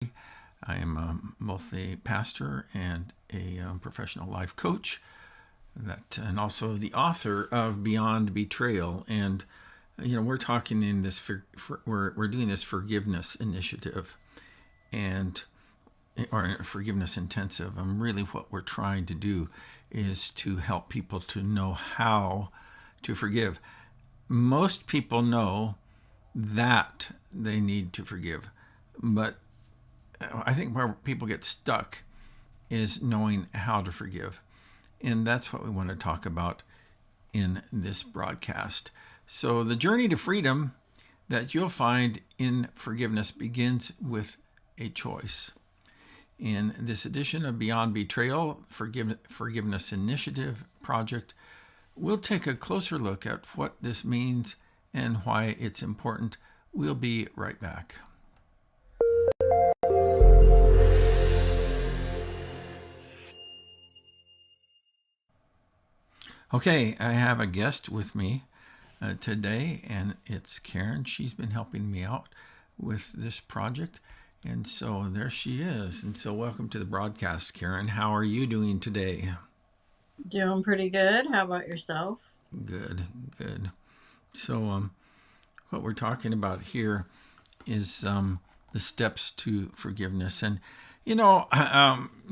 I am both a pastor and a professional life coach, and also the author of Beyond Betrayal. And we're talking in this we're doing this forgiveness initiative, and or forgiveness intensive. And really, what we're trying to do is to help people to know how to forgive. Most people know that they need to forgive, but I think where people get stuck is knowing how to forgive. And that's what we want to talk about in this broadcast. So the journey to freedom that you'll find in forgiveness begins with a choice. In this edition of Beyond Betrayal, Forgiveness Initiative Project, we'll take a closer look at what this means and why it's important. We'll be right back. Okay, I have a guest with me today, and it's Karen. She's been helping me out with this project, and so there she is. And so welcome to the broadcast, Karen. How are you doing today? Doing pretty good. How about yourself? Good. So what we're talking about here is the steps to forgiveness. And,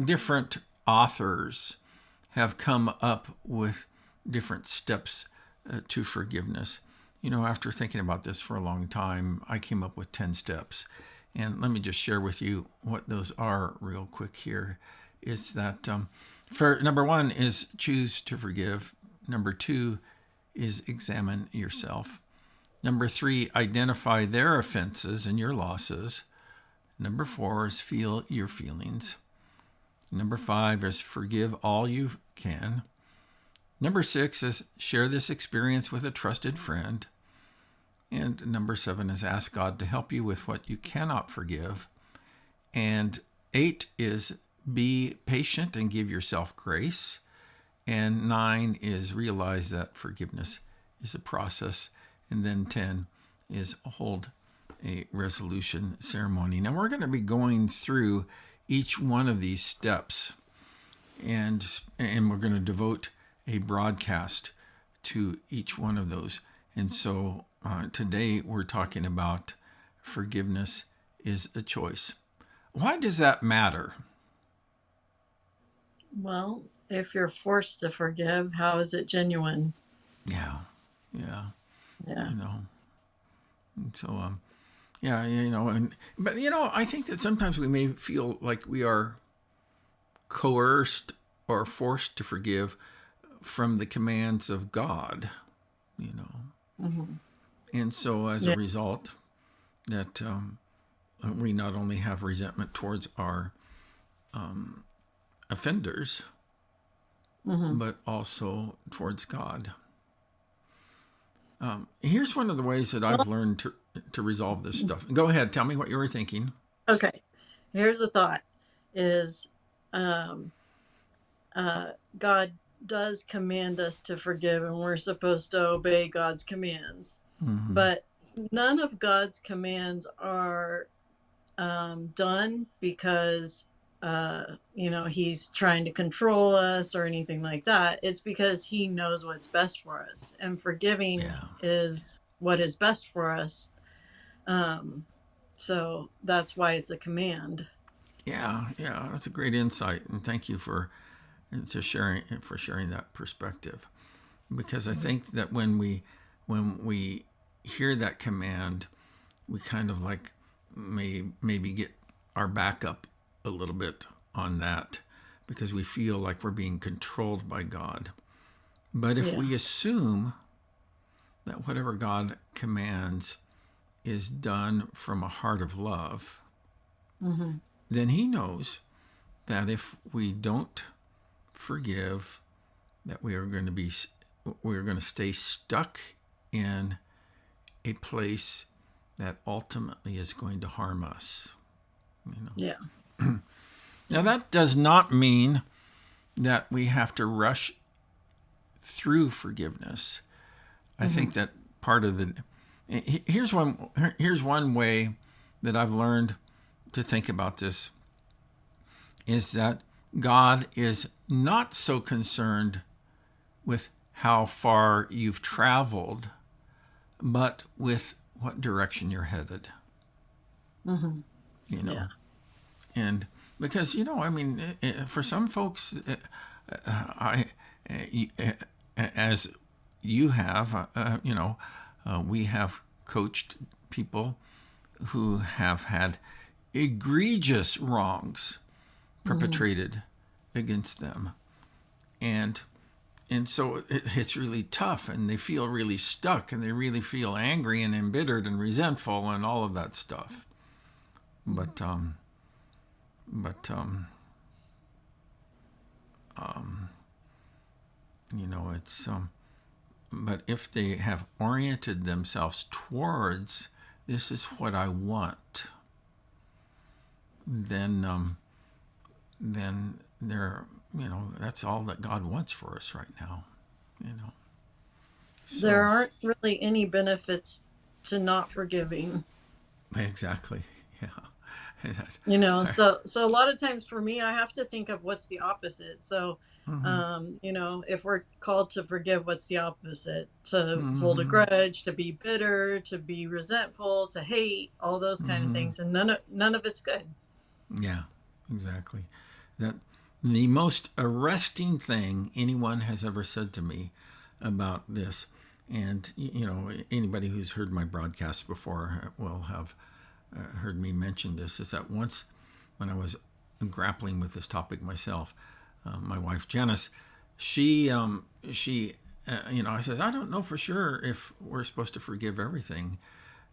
different authors have come up with different steps to forgiveness. After thinking about this for a long time, I came up with 10 steps. And let me just share with you what those are real quick here. Is that for number one is choose to forgive. Number two is examine yourself. Number three, identify their offenses and your losses. Number four is feel your feelings. Number five is forgive all you can. Number six is share this experience with a trusted friend. And number seven is ask God to help you with what you cannot forgive. And 8 is be patient and give yourself grace. And 9 is realize that forgiveness is a process. And then 10 is hold a resolution ceremony. Now we're going to be going through each one of these steps, and we're going to devote a broadcast to each one of those. And so today we're talking about forgiveness is a choice. Why does that matter? Well, if you're forced to forgive, how is it genuine? Yeah. Yeah. So but I think that sometimes we may feel like we are coerced or forced to forgive from the commands of God. Mm-hmm. And so as a result, that we not only have resentment towards our offenders, but also towards God. Here's one of the ways that I've learned to resolve this stuff. Go ahead, tell me what you were thinking. Okay. Here's a thought: is God does command us to forgive, and we're supposed to obey God's commands. Mm-hmm. But none of God's commands are done because he's trying to control us or anything like that. It's because he knows what's best for us, and forgiving is what is best for us. So that's why it's a command. Yeah, that's a great insight, and thank you for sharing that perspective. Because I think that when we hear that command, we kind of like maybe get our back up a little bit on that, because we feel like we're being controlled by God. But if we assume that whatever God commands is done from a heart of love, then he knows that if we don't forgive, that we are going to stay stuck in a place that ultimately is going to harm us. Yeah. Now that does not mean that we have to rush through forgiveness. I think that part of the here's one way that I've learned to think about this is that God is not so concerned with how far you've traveled, but with what direction you're headed. Mm-hmm. You know, Yeah. and because I mean, for some folks, I, as you have, we have coached people who have had egregious wrongs Mm-hmm. perpetrated against them, and so it's really tough, and they feel really stuck, and they really feel angry and embittered and resentful and all of that stuff. But but it's but if they have oriented themselves towards this is what I want, then they're that's all that God wants for us right now. You know, There so aren't really any benefits to not forgiving. exactly, yeah. That, So a lot of times for me, I have to think of what's the opposite. So mm-hmm, if we're called to forgive, what's the opposite? To hold a mm-hmm, grudge, to be bitter, to be resentful, to hate, all those kind of mm-hmm. things, and none of it's good. Yeah, exactly. That the most arresting thing anyone has ever said to me about this, and anybody who's heard my broadcasts before will have heard me mention this, is that once when I was grappling with this topic myself, my wife Janice, she I says, I don't know for sure if we're supposed to forgive everything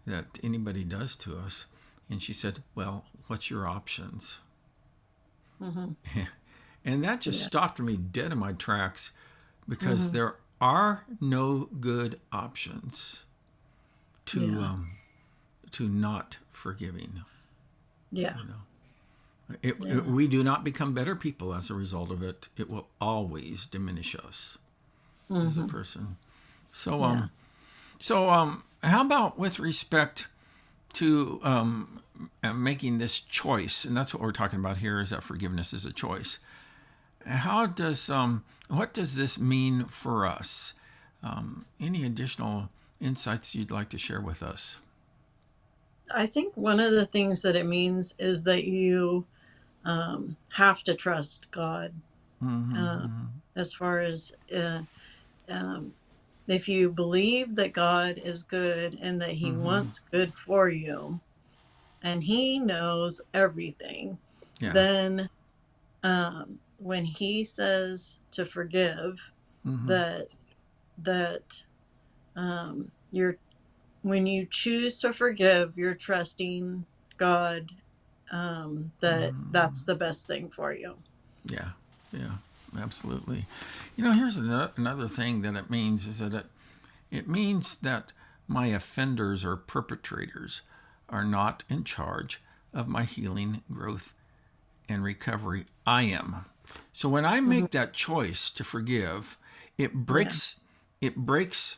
that anybody does to us. And she said, well, what's your options? Hmm. And that just Yeah. stopped me dead in my tracks, because Hmm. there are no good options to Yeah. not forgiving. Yeah. You know, Yeah. we do not become better people as a result of it. It will always diminish us as a Hmm. person. So Yeah. how about with respect to making this choice? And that's what we're talking about here, is that forgiveness is a choice. How does what does this mean for us? Any additional insights you'd like to share with us? I think one of the things that it means is that you have to trust God, uh, Mm-hmm, as far as um, if you believe that God is good and that He mm-hmm. wants good for you and He knows everything, Yeah. then when He says to forgive, Mm-hmm, that that you're when you choose to forgive, you're trusting God, that mm-hmm. that's the best thing for you. Yeah. Yeah. Absolutely. Here's another thing that it means, is that it means that my offenders or perpetrators are not in charge of my healing, growth, and recovery. I am. So when I Hmm. make that choice to forgive, it Yeah. breaks it breaks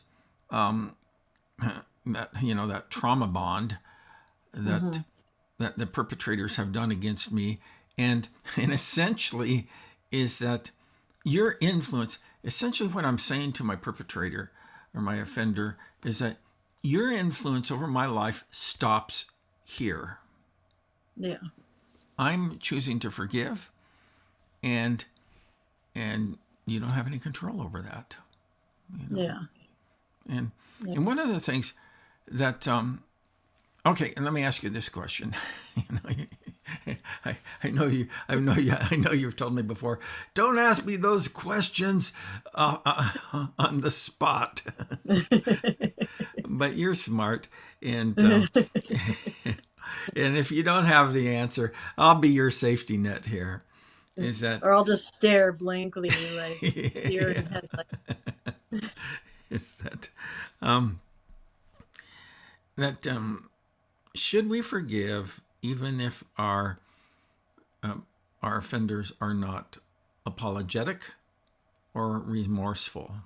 that trauma bond that Hmm. the perpetrators have done against me, and essentially is that your influence. Essentially, what I'm saying to my perpetrator or my offender is that your influence over my life stops here. Yeah. I'm choosing to forgive, and you don't have any control over that. You know, Yeah. and Yeah. one of the things that okay, and let me ask you this question. you I know you. I know you. I know you've told me before. Don't ask me those questions on the spot. But you're smart, and and if you don't have the answer, I'll be your safety net here. Is that Or I'll just stare blankly, like deer in yeah? headlights. Is um, that should we forgive even if our offenders are not apologetic or remorseful?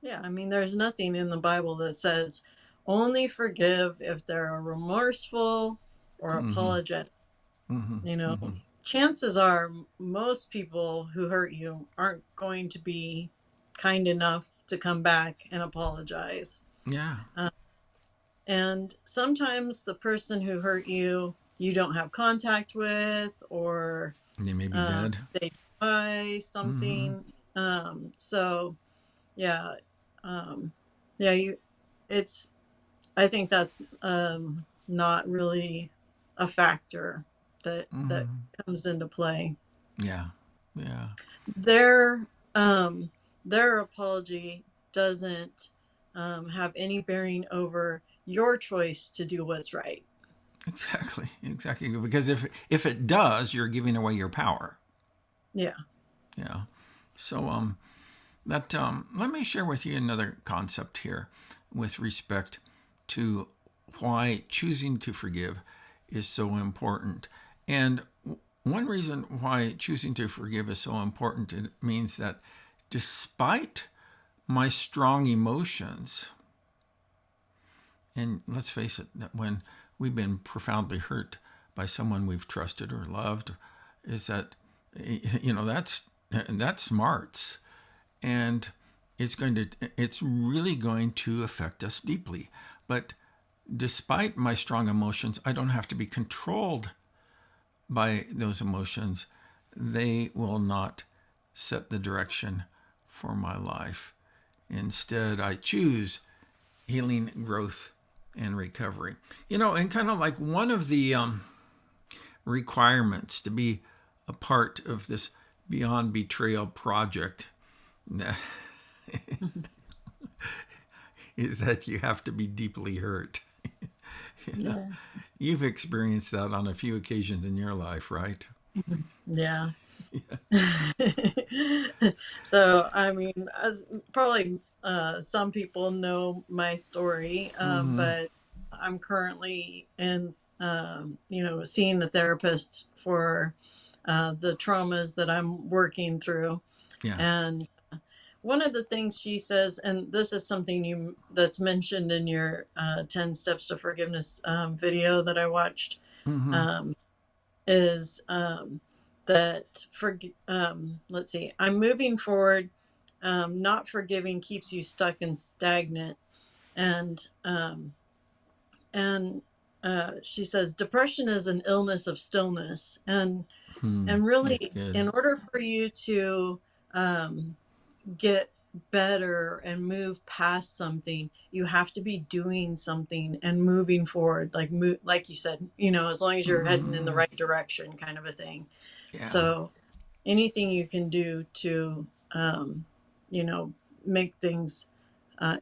Yeah, I mean, there's nothing in the Bible that says only forgive if they're remorseful or Mm-hmm. apologetic. Mm-hmm. You know, Mm-hmm. chances are most people who hurt you aren't going to be kind enough to come back and apologize. Yeah. Uh, and sometimes the person who hurt you, you don't have contact with, or They may be dead. they buy Mm-hmm. something. So yeah, um, yeah, it's, I think that's not really a factor that Mm-hmm. comes into play. Yeah. Yeah. Their their apology doesn't have any bearing over your choice to do what's right. Exactly. Exactly. Because if it does, you're giving away your power. Yeah. Yeah. So that let me share with you another concept here with respect to why choosing to forgive is so important. And one reason why choosing to forgive is so important, it means that despite my strong emotions, and let's face it, that when we've been profoundly hurt by someone we've trusted or loved, is that that smarts, and it's really going to affect us deeply. But despite my strong emotions, I don't have to be controlled by those emotions. They will not set the direction for my life. Instead, I choose healing, growth, and recovery. And kind of like one of the requirements to be a part of this Beyond Betrayal project is that you have to be deeply hurt. you know, Yeah. you've experienced that on a few occasions in your life, right? Yeah. So, I mean, as probably some people know my story, Mm-hmm. but I'm currently in, seeing a therapist for the traumas that I'm working through. Yeah. And one of the things she says, and this is something that's mentioned in your 10 Steps to Forgiveness video that I watched, Mm-hmm. um, is that let's see, I'm moving forward. Not forgiving keeps you stuck and stagnant. And and she says depression is an illness of stillness, Hmm. and That's really, good. in order for you to um, get better and move past something, you have to be doing something and moving forward, like you said, as long as you're heading in the Mm-hmm. right direction, kind of a thing. Yeah. So anything you can do to you know make things,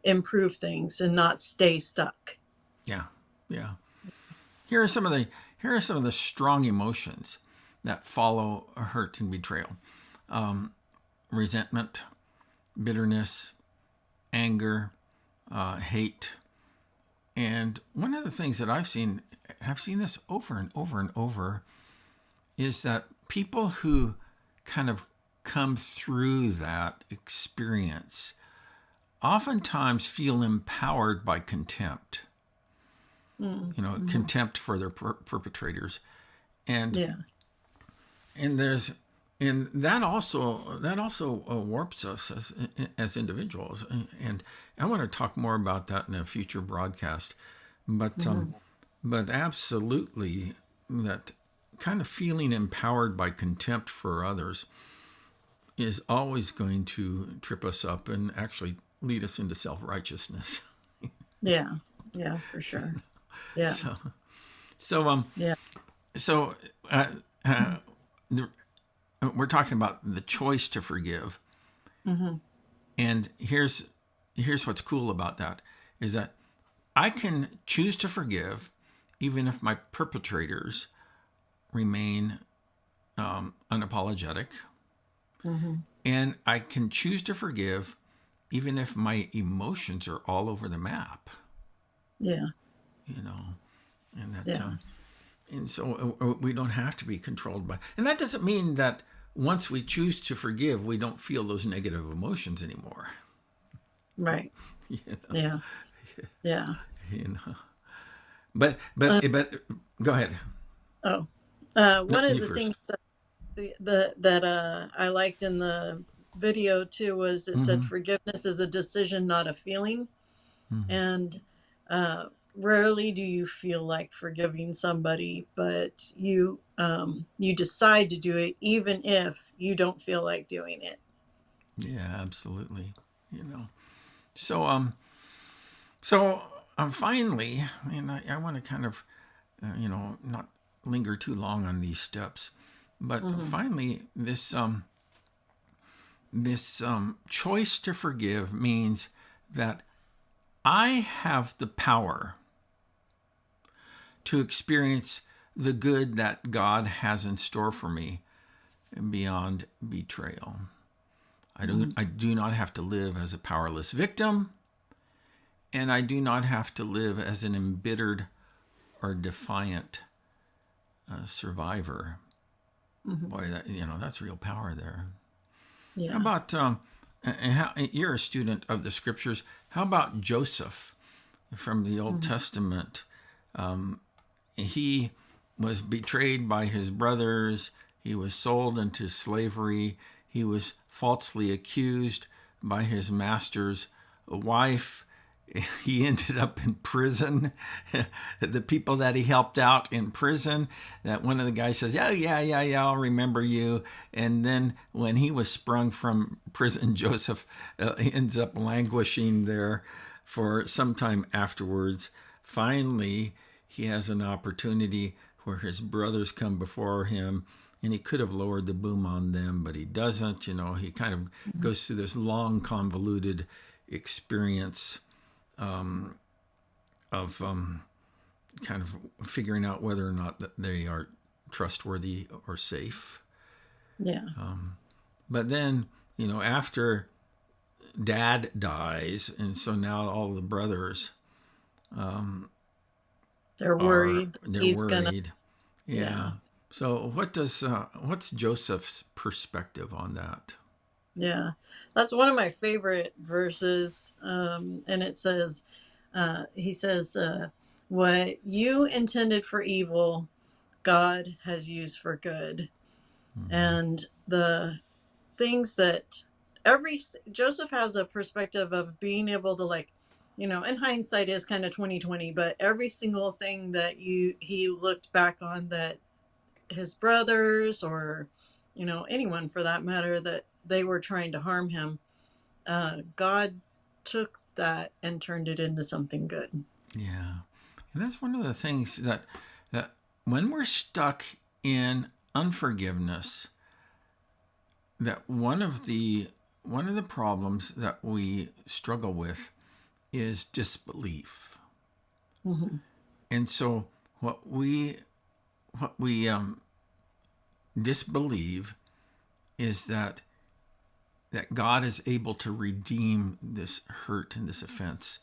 improve things and not stay stuck. Yeah. Yeah. Here are some of the here are some of the strong emotions that follow a hurt and betrayal: resentment, bitterness, anger, hate. And one of the things that I've seen this over and over and over, is that people who kind of come through that experience oftentimes feel empowered by contempt, Mm-hmm. contempt for their perpetrators. And Yeah. and there's and that also warps us as individuals. And I want to talk more about that in a future broadcast. But Mm-hmm. but absolutely, that kind of feeling empowered by contempt for others is always going to trip us up and actually lead us into self-righteousness. Yeah. Yeah, for sure. Yeah. so so um Yeah. so uh, uh, we're talking about the choice to forgive. Mm-hmm. And here's what's cool about that, is that I can choose to forgive even if my perpetrators remain unapologetic, Mm-hmm. and I can choose to forgive even if my emotions are all over the map. Yeah. You know, and that Yeah. and so we don't have to be controlled by. And that doesn't mean that once we choose to forgive, we don't feel those negative emotions anymore. Right. You know, Yeah. Yeah. you know. Uh, But Go ahead. Oh, No, one of you the things first. that I liked in the video too was it said Mm-hmm. forgiveness is a decision, not a feeling. Mm-hmm. And uh, rarely do you feel like forgiving somebody, but you decide to do it even if you don't feel like doing it. Yeah, absolutely. You know. So so finally, and I want to kind of not linger too long on these steps, but Hmm. finally, this choice to forgive means that I have the power to experience the good that God has in store for me beyond betrayal. Hmm. I do not have to live as a powerless victim, and I do not have to live as an embittered or defiant survivor. Hmm. Boy, that's real power there. How Yeah. about you're a student of the scriptures? How about Joseph from the Old Hmm. Testament? He was betrayed by his brothers. He was sold into slavery. He was falsely accused by his master's wife. He ended up in prison. The people that he helped out in prison, that one of the guys says, yeah, I'll remember you. And then when he was sprung from prison, Joseph ends up languishing there for some time afterwards. Finally, he has an opportunity where his brothers come before him, and he could have lowered the boom on them, but he doesn't. He kind of goes through this long, convoluted experience of kind of figuring out whether or not that they are trustworthy or safe. Yeah. But then, after dad dies, and so now all the brothers They're worried that they're he's gonna. worried. Yeah. Yeah. So what's Joseph's perspective on that? Yeah. That's one of my favorite verses. And it says, he says, what you intended for evil, God has used for good. Mm-hmm. And the things that every Joseph has a perspective of being able to, like, in hindsight is kind of 2020, but every single thing that he looked back on, that his brothers, or anyone for that matter, that they were trying to harm him, God took that and turned it into something good. Yeah, and that's one of the things that when we're stuck in unforgiveness, that one of the problems that we struggle with is disbelief. Hmm. And so what we disbelieve is that God is able to redeem this hurt and this offense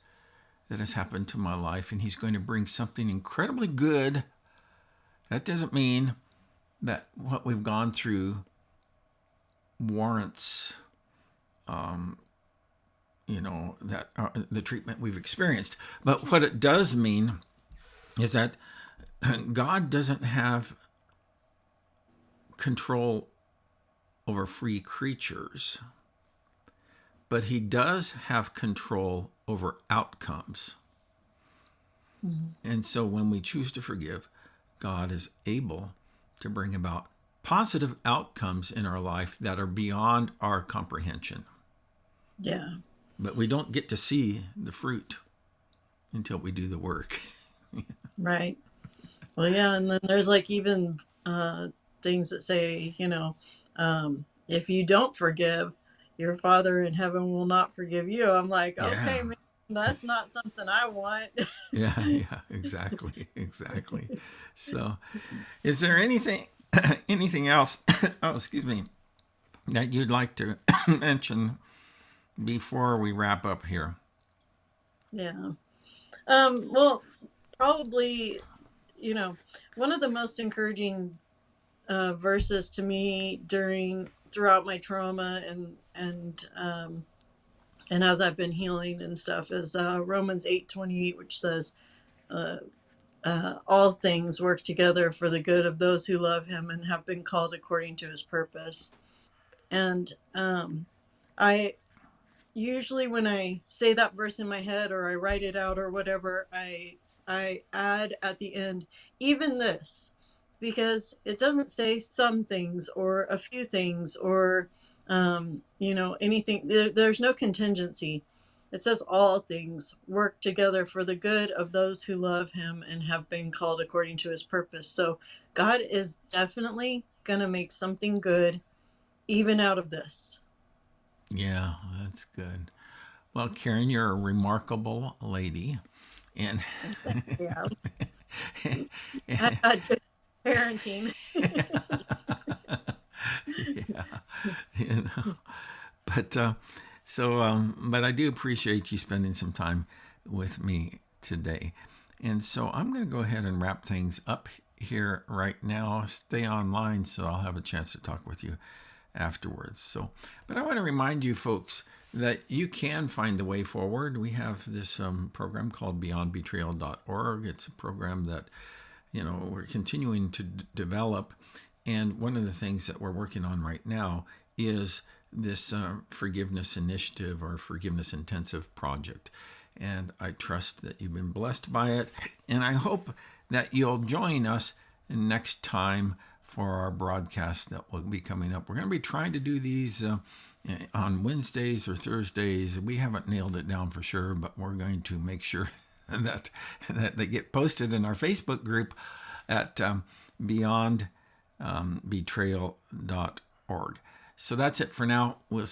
that has happened to my life, and He's going to bring something incredibly good. That doesn't mean that what we've gone through warrants, that the treatment we've experienced. But what it does mean is that God doesn't have control over free creatures, but He does have control over outcomes. Hmm. And so when we choose to forgive, God is able to bring about positive outcomes in our life that are beyond our comprehension. Yeah. But we don't get to see the fruit until we do the work. Right. Well, yeah, and then there's like even things that say, if you don't forgive, your Father in heaven will not forgive you. I'm like, Yeah. okay, man, that's not something I want. Yeah, exactly, exactly. So, is there anything else? Oh, excuse me, that you'd like to mention before we wrap up here? Yeah. Well, probably, you know, one of the most encouraging verses to me throughout my trauma, and as I've been healing and stuff, is Romans 8:28, which says, uh, all things work together for the good of those who love him and have been called according to his purpose. And I usually, when I say that verse in my head or I write it out or whatever, I add at the end, even this, because it doesn't say some things or a few things or anything. There's no contingency. It says all things work together for the good of those who love him and have been called according to his purpose. So God is definitely going to make something good even out of this. Yeah, that's good. Well, Karen, you're a remarkable lady. And Yeah. I had good parenting. yeah, you know, but but I do appreciate you spending some time with me today. And so I'm going to go ahead and wrap things up here right now. Stay online so I'll have a chance to talk with you afterwards. So, but I want to remind you folks that you can find the way forward. We have this program called beyondbetrayal.org. It's a program that we're continuing to develop, and one of the things that we're working on right now is this forgiveness initiative or forgiveness intensive project. And I trust that you've been blessed by it, and I hope that you'll join us next time for our broadcast that will be coming up. We're going to be trying to do these on Wednesdays or Thursdays. We haven't nailed it down for sure, but we're going to make sure that they get posted in our Facebook group at beyondbetrayal.org. So that's it for now. We'll